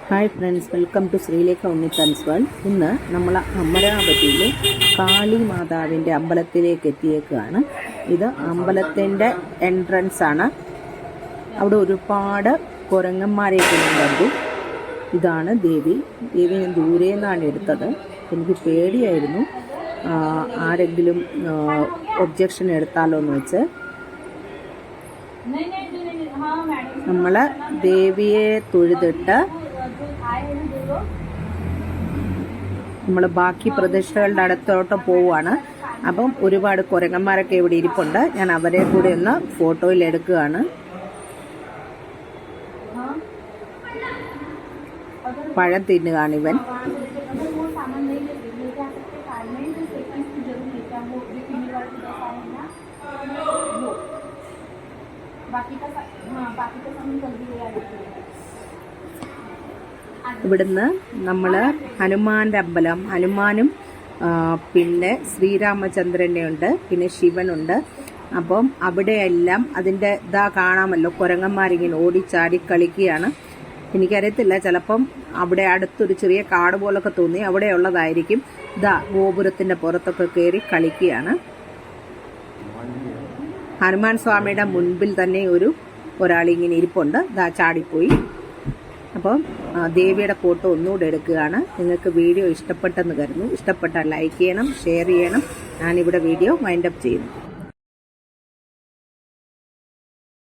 Hi friends, welcome to Sreelekha Unnithan's world. ഇന്ന് നമ്മൾ അമരാവതിയിലെ കാളി മാതാവിൻ്റെ അമ്പലത്തിലേക്ക് എത്തിയേക്കാണ്. ഇത് അമ്പലത്തിൻ്റെ എൻട്രൻസ് ആണ്. അവിടെ ഒരുപാട് കുരങ്ങന്മാരെയൊക്കെ ഞാൻ കണ്ടു. ഇതാണ് ദേവി. ഞാൻ ദൂരെ നിന്നാണ് എടുത്തത്. എനിക്ക് പേടിയായിരുന്നു ആരെങ്കിലും ഒബ്ജക്ഷൻ എടുത്താലോ എന്ന് വെച്ച്. നമ്മൾ ദേവിയെ തൊഴുതിട്ട് നമ്മൾ ബാക്കി പ്രദക്ഷിണകളുടെ അടുത്തോട്ട് പോവുകയാണ്. അപ്പം ഒരുപാട് കുരങ്ങന്മാരൊക്കെ ഇവിടെ ഇരിപ്പുണ്ട്. ഞാൻ അവരെ കൂടി ഒന്ന് ഫോട്ടോയിൽ എടുക്കുകയാണ്. പഴം തിന്നുകയാണ് ഇവൻ. ഇവിടുന്ന് നമ്മൾ ഹനുമാന്റെ അമ്പലം, ഹനുമാനും പിന്നെ ശ്രീരാമചന്ദ്രനെ ഉണ്ട്, പിന്നെ ശിവനുണ്ട്. അപ്പം അവിടെയെല്ലാം അതിൻ്റെ ഇതാ കാണാമല്ലോ, കുരങ്ങന്മാരിങ്ങനെ ഓടിച്ചാടി കളിക്കുകയാണ്. എനിക്കറിയത്തില്ല, ചിലപ്പം അവിടെ അടുത്തൊരു ചെറിയ കാട് പോലൊക്കെ തോന്നി, അവിടെയുള്ളതായിരിക്കും. ഇതാ ഗോപുരത്തിൻ്റെ പുറത്തൊക്കെ കയറി കളിക്കുകയാണ്. ഹനുമാൻ സ്വാമിയുടെ മുൻപിൽ തന്നെ ഒരാളിങ്ങനെ ഇരിപ്പുണ്ട്. ഇതാ ചാടിപ്പോയി. അപ്പം ദേവിയുടെ ഫോട്ടോ ഒന്നുകൂടെ എടുക്കുകയാണ്. നിങ്ങൾക്ക് വീഡിയോ ഇഷ്ടപ്പെട്ടെന്ന് കരുതുന്നു. ഇഷ്ടപ്പെട്ടാൽ ലൈക്ക് ചെയ്യണം, ഷെയർ ചെയ്യണം. ഞാനിവിടെ വീഡിയോ വൈൻഡപ്പ് ചെയ്യുന്നു.